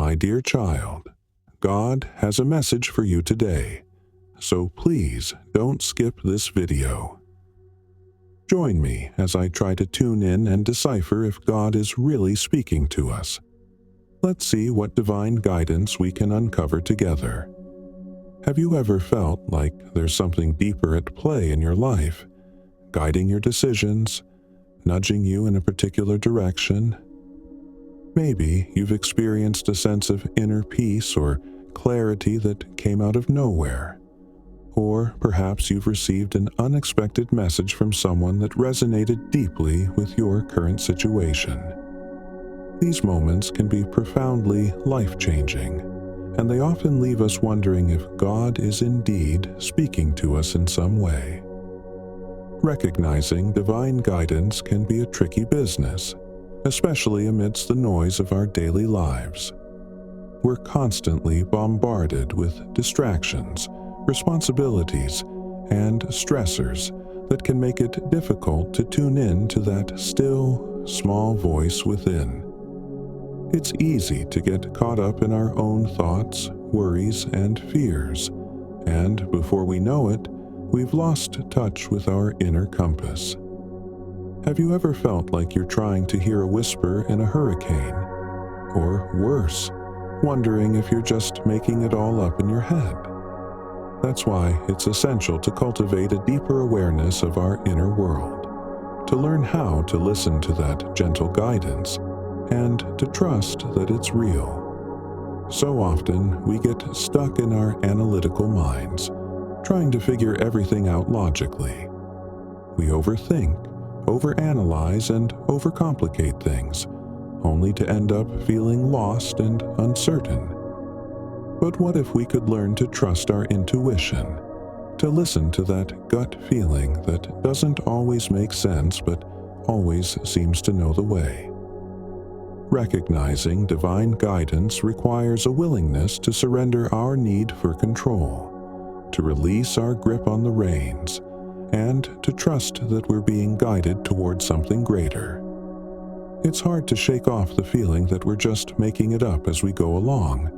My dear child, God has a message for you today, so please don't skip this video. Join me as I try to tune in and decipher if God is really speaking to us. Let's see what divine guidance we can uncover together. Have you ever felt like there's something deeper at play in your life, guiding your decisions, nudging you in a particular direction? Maybe you've experienced a sense of inner peace or clarity that came out of nowhere. Or perhaps you've received an unexpected message from someone that resonated deeply with your current situation. These moments can be profoundly life-changing, and they often leave us wondering if God is indeed speaking to us in some way. Recognizing divine guidance can be a tricky business, especially amidst the noise of our daily lives. We're constantly bombarded with distractions, responsibilities, and stressors that can make it difficult to tune in to that still, small voice within. It's easy to get caught up in our own thoughts, worries, and fears, and before we know it, we've lost touch with our inner compass. Have you ever felt like you're trying to hear a whisper in a hurricane? Or worse, wondering if you're just making it all up in your head? That's why it's essential to cultivate a deeper awareness of our inner world, to learn how to listen to that gentle guidance, and to trust that it's real. So often, we get stuck in our analytical minds, trying to figure everything out logically. We overthink, overanalyze, and overcomplicate things, only to end up feeling lost and uncertain. But what if we could learn to trust our intuition, to listen to that gut feeling that doesn't always make sense but always seems to know the way? Recognizing divine guidance requires a willingness to surrender our need for control, to release our grip on the reins, and to trust that we're being guided toward something greater. It's hard to shake off the feeling that we're just making it up as we go along,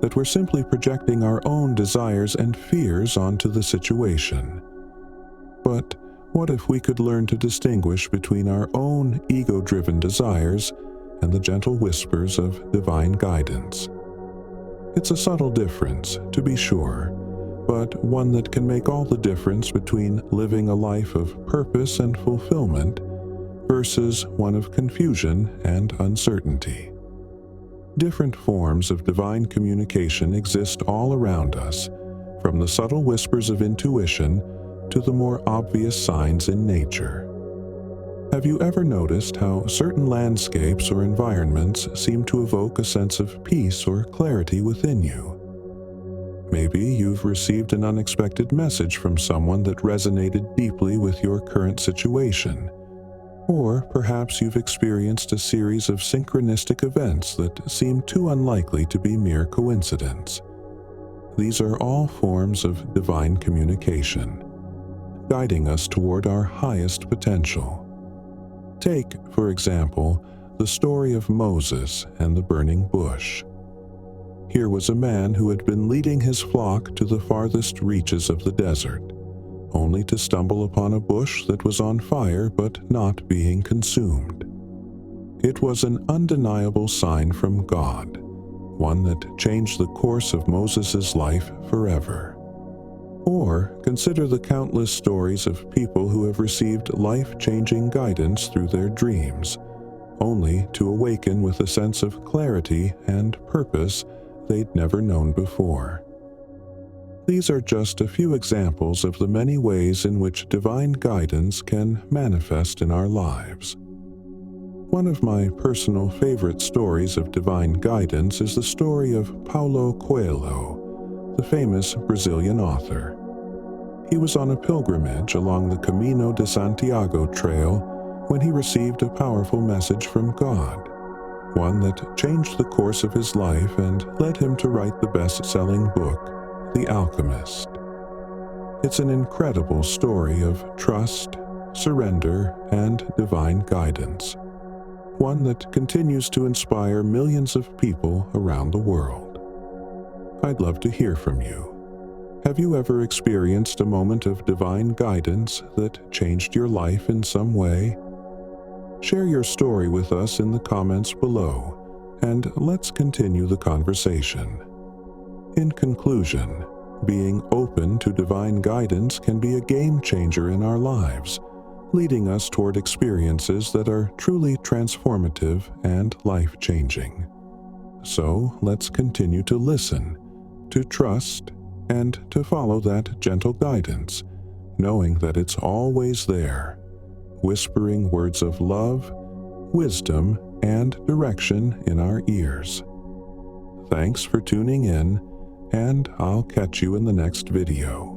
that we're simply projecting our own desires and fears onto the situation. But what if we could learn to distinguish between our own ego-driven desires and the gentle whispers of divine guidance? It's a subtle difference, to be sure, but one that can make all the difference between living a life of purpose and fulfillment versus one of confusion and uncertainty. Different forms of divine communication exist all around us, from the subtle whispers of intuition to the more obvious signs in nature. Have you ever noticed how certain landscapes or environments seem to evoke a sense of peace or clarity within you? Maybe you've received an unexpected message from someone that resonated deeply with your current situation. Or perhaps you've experienced a series of synchronistic events that seem too unlikely to be mere coincidence. These are all forms of divine communication, guiding us toward our highest potential. Take, for example, the story of Moses and the burning bush. Here was a man who had been leading his flock to the farthest reaches of the desert, only to stumble upon a bush that was on fire but not being consumed. It was an undeniable sign from God, one that changed the course of Moses' life forever. Or consider the countless stories of people who have received life-changing guidance through their dreams, only to awaken with a sense of clarity and purpose they'd never known before. These are just a few examples of the many ways in which divine guidance can manifest in our lives. One of my personal favorite stories of divine guidance is the story of Paulo Coelho, the famous Brazilian author. He was on a pilgrimage along the Camino de Santiago trail when he received a powerful message from God, one that changed the course of his life and led him to write the best-selling book, The Alchemist. It's an incredible story of trust, surrender, and divine guidance. one that continues to inspire millions of people around the world. I'd love to hear from you. Have you ever experienced a moment of divine guidance that changed your life in some way? Share your story with us in the comments below, and let's continue the conversation. In conclusion, being open to divine guidance can be a game changer in our lives, leading us toward experiences that are truly transformative and life-changing. So let's continue to listen, to trust, and to follow that gentle guidance, knowing that it's always there, whispering words of love, wisdom, and direction in our ears. Thanks for tuning in, and I'll catch you in the next video.